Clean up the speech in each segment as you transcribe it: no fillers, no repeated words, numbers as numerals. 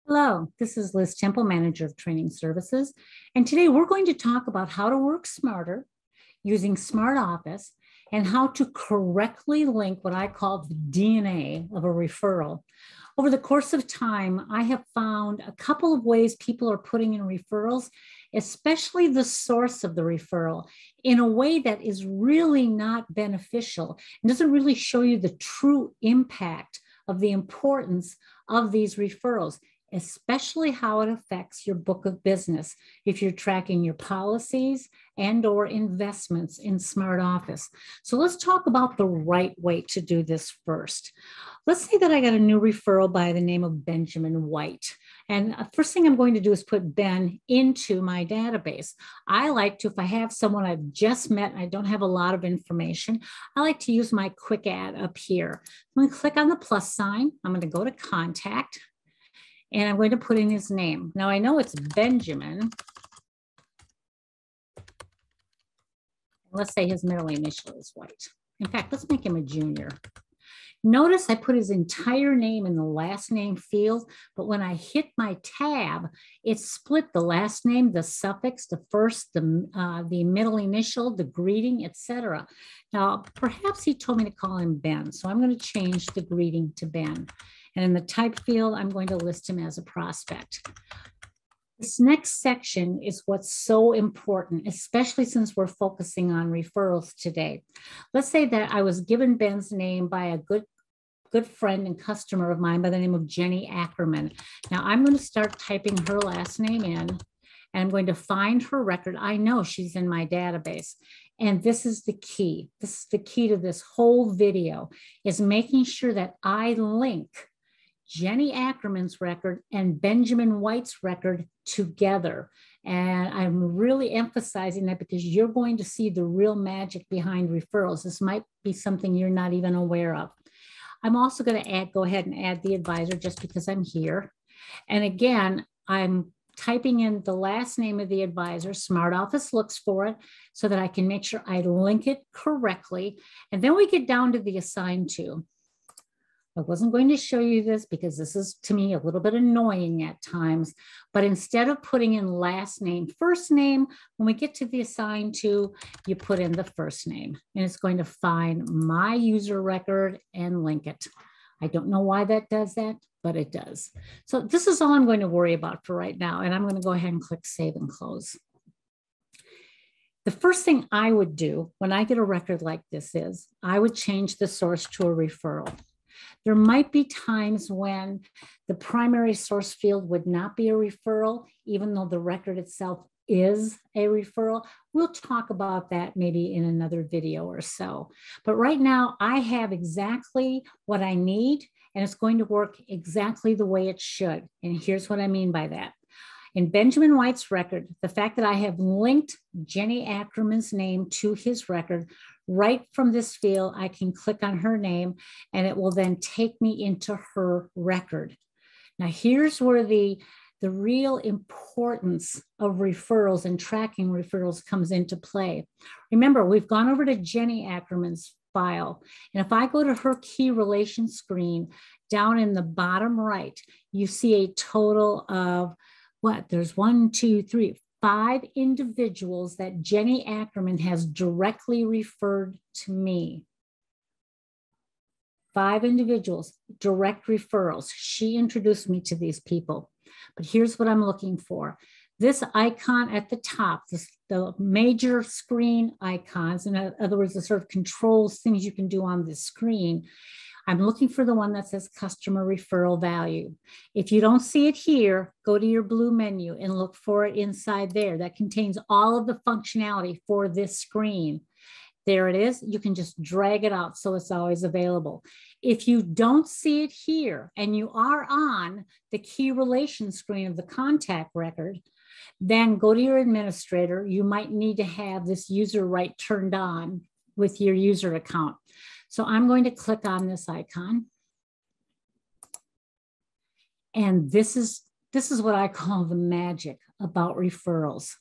Hello, this is Liz Temple, Manager of Training Services. And today we're going to talk about how to work smarter using SmartOffice and how to correctly link what I call the DNA of a referral. Over the course of time, I have found a couple of ways people are putting in referrals, especially the source of the referral, in a way that is really not beneficial and doesn't really show you the true impact of the importance of these referrals, especially how it affects your book of business if you're tracking your policies and or investments in SmartOffice. So let's talk about the right way to do this first. Let's say that I got a new referral by the name of Benjamin White. And first thing I'm going to do is put Ben into my database. I like to, if I have someone I've just met and I don't have a lot of information, I like to use my quick add up here. I'm going to click on the plus sign. I'm going to go to contact. And I'm going to put in his name. Now I know it's Benjamin. Let's say his middle initial is White. In fact, let's make him a junior. Notice I put his entire name in the last name field, but when I hit my tab, it split the last name, the suffix, the first, the middle initial, the greeting, etc. Now, perhaps he told me to call him Ben, so I'm going to change the greeting to Ben. And in the type field, I'm going to list him as a prospect. This next section is what's so important, especially since we're focusing on referrals today. Let's say that I was given Ben's name by a good friend and customer of mine by the name of Jenny Ackerman. Now I'm going to start typing her last name in, and I'm going to find her record. I know she's in my database. And this is the key. This is the key to this whole video, is making sure that I link Jenny Ackerman's record and Benjamin White's record together. And I'm really emphasizing that because you're going to see the real magic behind referrals. This might be something you're not even aware of. I'm also going to go ahead and add the advisor just because I'm here. And again, I'm typing in the last name of the advisor. SmartOffice looks for it so that I can make sure I link it correctly. And then we get down to the assigned to. I wasn't going to show you this because this is, to me, a little bit annoying at times. But instead of putting in last name, first name, when we get to the assigned to, you put in the first name. And it's going to find my user record and link it. I don't know why that does that, but it does. So this is all I'm going to worry about for right now. And I'm going to go ahead and click Save and Close. The first thing I would do when I get a record like this is I would change the source to a referral. There might be times when the primary source field would not be a referral, even though the record itself is a referral. We'll talk about that maybe in another video or so. But right now, I have exactly what I need, and it's going to work exactly the way it should. And here's what I mean by that. In Benjamin White's record, the fact that I have linked Jenny Ackerman's name to his record, right from this field, I can click on her name and it will then take me into her record. Now, here's where the real importance of referrals and tracking referrals comes into play. Remember, we've gone over to Jenny Ackerman's file. And if I go to her key relation screen, down in the bottom right, you see a total of there's 5 individuals that Jenny Ackerman has directly referred to me. 5 individuals, direct referrals. She introduced me to these people. But here's what I'm looking for. This icon at the top, the major screen icons, in other words, the sort of controls, things you can do on this screen, I'm looking for the one that says customer referral value. If you don't see it here, go to your blue menu and look for it inside there. That contains all of the functionality for this screen. There it is. You can just drag it out so it's always available. If you don't see it here and you are on the key relation screen of the contact record, then go to your administrator. You might need to have this user right turned on with your user account. So I'm going to click on this icon. And this is what I call the magic about referrals.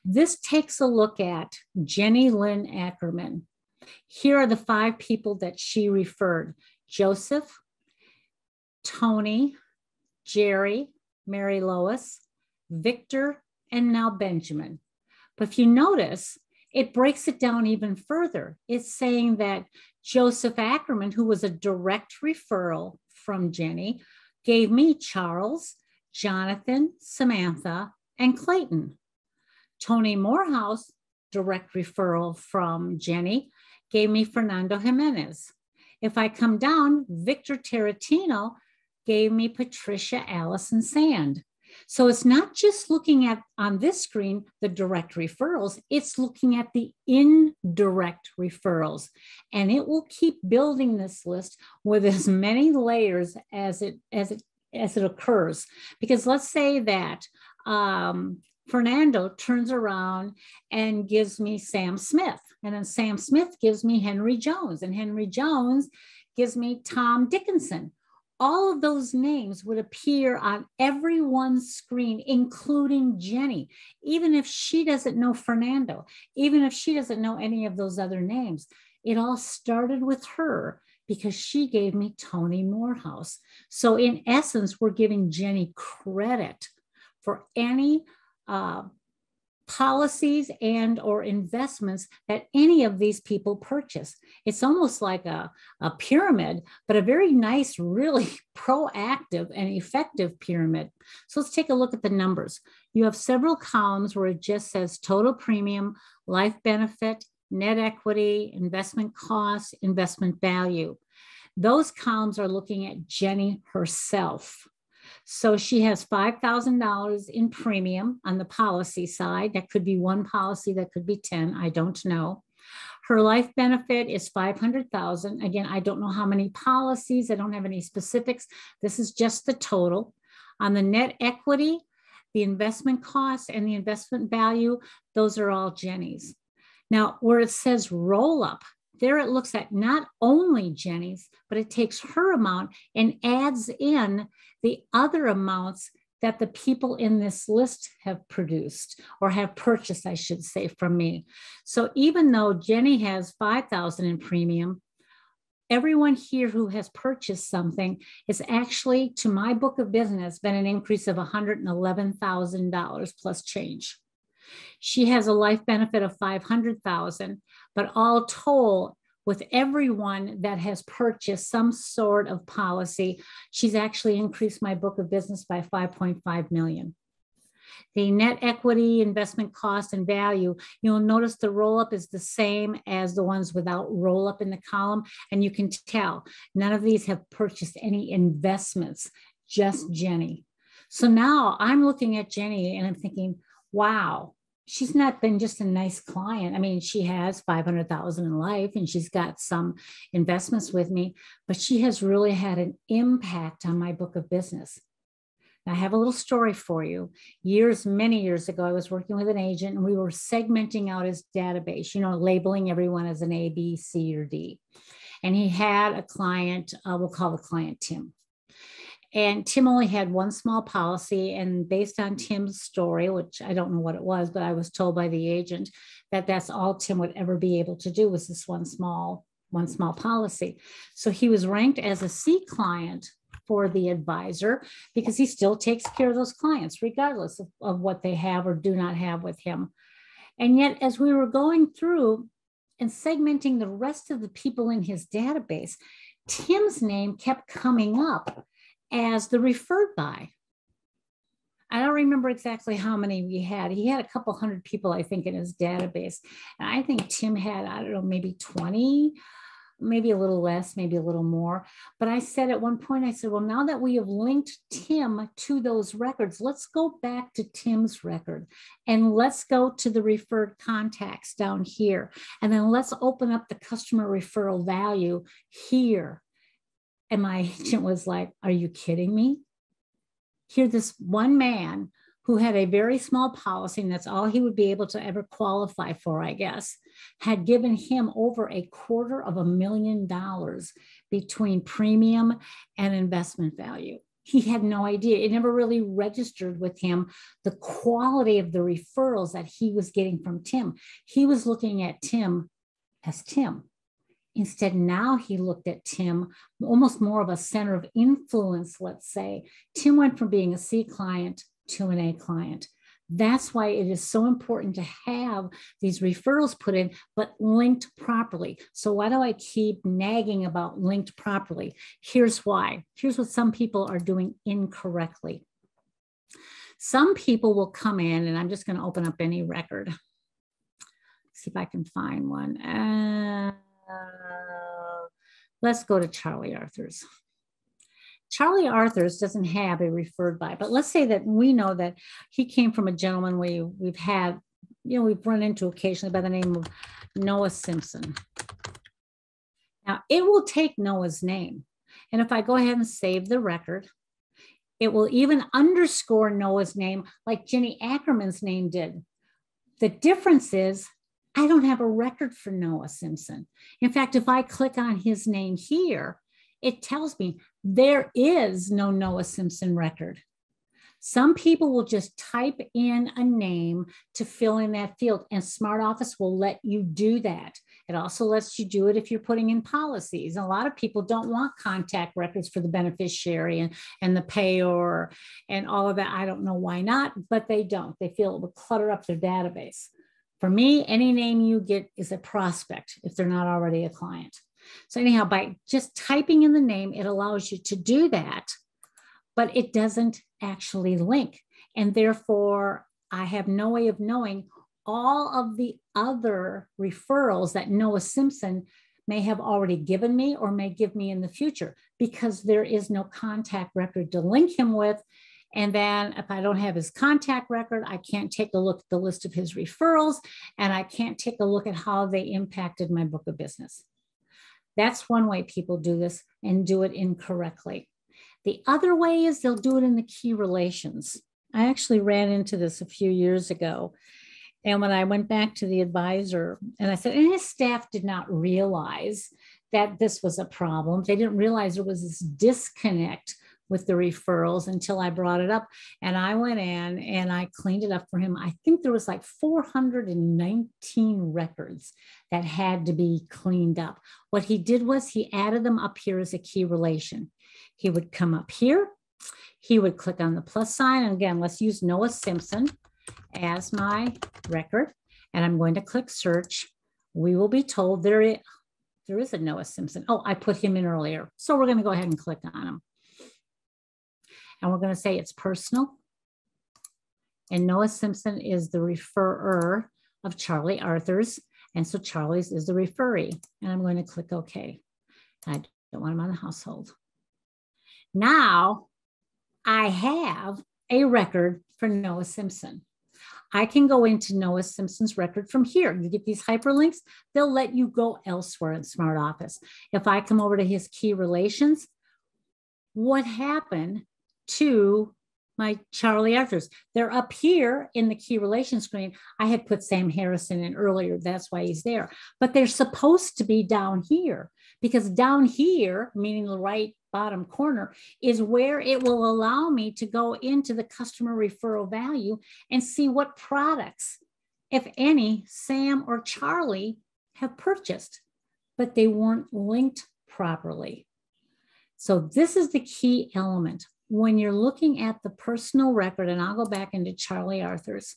This takes a look at Jenny Lynn Ackerman. Here are the 5 people that she referred: Joseph, Tony, Jerry, Mary Lois, Victor, and now Benjamin. But if you notice, it breaks it down even further. It's saying that Joseph Ackerman, who was a direct referral from Jenny, gave me Charles, Jonathan, Samantha, and Clayton. Tony Morehouse, direct referral from Jenny, gave me Fernando Jimenez. If I come down, Victor Tarantino gave me Patricia Allison Sand. So it's not just looking at on this screen, the direct referrals, it's looking at the indirect referrals. And it will keep building this list with as many layers as it occurs. Because let's say that Fernando turns around and gives me Sam Smith. And then Sam Smith gives me Henry Jones. And Henry Jones gives me Tom Dickinson. All of those names would appear on everyone's screen, including Jenny, even if she doesn't know Fernando, even if she doesn't know any of those other names. It all started with her because she gave me Tony Morehouse. So in essence, we're giving Jenny credit for any policies and or investments that any of these people purchase. It's almost like a pyramid, but a very nice, really proactive and effective pyramid. So let's take a look at the numbers. You have several columns where it just says total premium, life benefit, net equity, investment costs, investment value. Those columns are looking at Jenny herself. So she has $5,000 in premium on the policy side. That could be one policy, that could be 10, I don't know. Her life benefit is $500,000. Again, I don't know how many policies, I don't have any specifics. This is just the total. On the net equity, the investment costs and the investment value, those are all Jenny's. Now, where it says roll up, there it looks at not only Jenny's, but it takes her amount and adds in the other amounts that the people in this list have produced or have purchased, I should say, from me. So even though Jenny has $5,000 in premium, everyone here who has purchased something is actually, to my book of business, been an increase of $111,000 plus change. She has a life benefit of $500,000, but all told, with everyone that has purchased some sort of policy, she's actually increased my book of business by $5.5 million. The net equity, investment cost, and value, you'll notice the roll-up is the same as the ones without roll-up in the column, and you can tell none of these have purchased any investments, just Jenny. So now I'm looking at Jenny and I'm thinking, wow, she's not been just a nice client. I mean, she has $500,000 in life and she's got some investments with me, but she has really had an impact on my book of business. Now, I have a little story for you. Many years ago, I was working with an agent and we were segmenting out his database, labeling everyone as an A, B, C, or D. And he had a client, we'll call the client Tim. And Tim only had one small policy, and based on Tim's story, which I don't know what it was, but I was told by the agent that that's all Tim would ever be able to do was this one small policy. So he was ranked as a C client for the advisor because he still takes care of those clients regardless of what they have or do not have with him. And yet, as we were going through and segmenting the rest of the people in his database, Tim's name kept coming up as the referred by. I don't remember exactly how many we had. He had a couple hundred people, I think, in his database. And I think Tim had, I don't know, maybe 20, maybe a little less, maybe a little more. But I said at one point, I said, well, now that we have linked Tim to those records, let's go back to Tim's record and let's go to the referred contacts down here. And then let's open up the customer referral value here. And my agent was like, are you kidding me? Here, this one man who had a very small policy, and that's all he would be able to ever qualify for, I guess, had given him over $250,000 between premium and investment value. He had no idea. It never really registered with him the quality of the referrals that he was getting from Tim. He was looking at Tim as Tim Instead, now he looked at Tim, almost more of a center of influence, let's say. Tim went from being a C client to an A client. That's why it is so important to have these referrals put in, but linked properly. So why do I keep nagging about linked properly? Here's why. Here's what some people are doing incorrectly. Some people will come in, and I'm just going to open up any record. See if I can find one. Let's go to Charlie Arthur's. Charlie Arthur's doesn't have a referred by, but let's say that we know that he came from a gentleman we've had, we've run into occasionally by the name of Noah Simpson. Now, it will take Noah's name. And if I go ahead and save the record, it will even underscore Noah's name like Jenny Ackerman's name did. The difference is I don't have a record for Noah Simpson. In fact, if I click on his name here, it tells me there is no Noah Simpson record. Some people will just type in a name to fill in that field, and SmartOffice will let you do that. It also lets you do it if you're putting in policies. And a lot of people don't want contact records for the beneficiary and the payor and all of that. I don't know why not, but they don't. They feel it would clutter up their database. For me, any name you get is a prospect if they're not already a client. So anyhow, by just typing in the name, it allows you to do that, but it doesn't actually link. And therefore, I have no way of knowing all of the other referrals that Noah Simpson may have already given me or may give me in the future, because there is no contact record to link him with. And then if I don't have his contact record, I can't take a look at the list of his referrals, and I can't take a look at how they impacted my book of business. That's one way people do this and do it incorrectly. The other way is they'll do it in the key relations. I actually ran into this a few years ago. And when I went back to the advisor and I said, and his staff did not realize that this was a problem. They didn't realize there was this disconnect with the referrals until I brought it up. And I went in and I cleaned it up for him. I think there was like 419 records that had to be cleaned up. What he did was he added them up here as a key relation. He would come up here. He would click on the plus sign. And again, let's use Noah Simpson as my record. And I'm going to click search. We will be told there is a Noah Simpson. Oh, I put him in earlier. So we're going to go ahead and click on him. And we're going to say it's personal. And Noah Simpson is the referrer of Charlie Arthur's. And so Charlie's is the referee. And I'm going to click OK. I don't want him on the household. Now I have a record for Noah Simpson. I can go into Noah Simpson's record from here. You get these hyperlinks, they'll let you go elsewhere in SmartOffice. If I come over to his key relations, what happened to my Charlie Arthur's? They're up here in the key relation screen. I had put Sam Harrison in earlier. That's why he's there. But they're supposed to be down here, because down here, meaning the right bottom corner, is where it will allow me to go into the customer referral value and see what products, if any, Sam or Charlie have purchased, but they weren't linked properly. So this is the key element. When you're looking at the personal record, and I'll go back into Charlie Arthur's,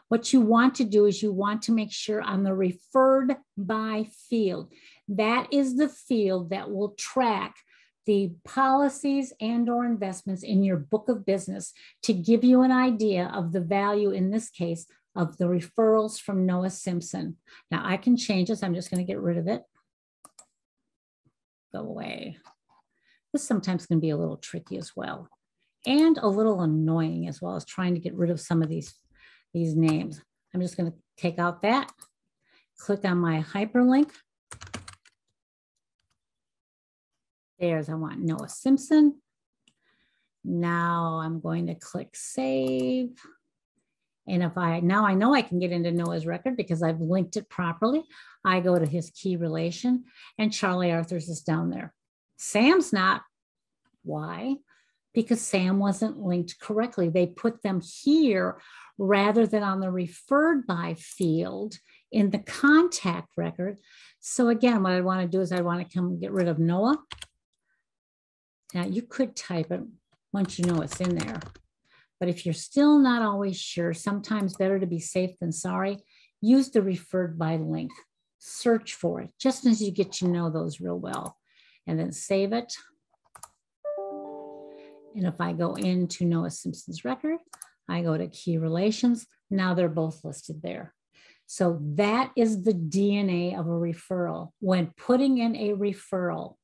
what you want to do is you want to make sure on the referred by field, that is the field that will track the policies and or investments in your book of business to give you an idea of the value, in this case, of the referrals from Noah Simpson. Now I can change this. I'm just going to get rid of it. Go away. This sometimes can be a little tricky as well, and a little annoying as well as trying to get rid of some of these names. I'm just going to take out that, click on my hyperlink. There's, I want Noah Simpson. Now I'm going to click save. And if now I know I can get into Noah's record because I've linked it properly. I go to his key relation and Charlie Arthur's is down there. Sam's not. Why? Because Sam wasn't linked correctly. They put them here rather than on the referred by field in the contact record. So again, what I want to do is I want to come get rid of Noah. Now you could type it once you know it's in there. But if you're still not always sure, sometimes better to be safe than sorry, use the referred by link. Search for it, just as you get to know those real well. And then save it. And if I go into Noah Simpson's record, I go to key relations. Now they're both listed there. So that is the DNA of a referral. When putting in a referral,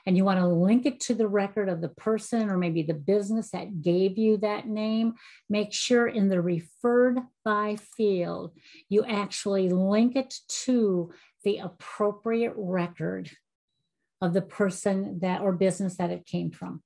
and you want to link it to the record of the person or maybe the business that gave you that name, make sure in the referred by field, you actually link it to the appropriate record of the person that or business that it came from.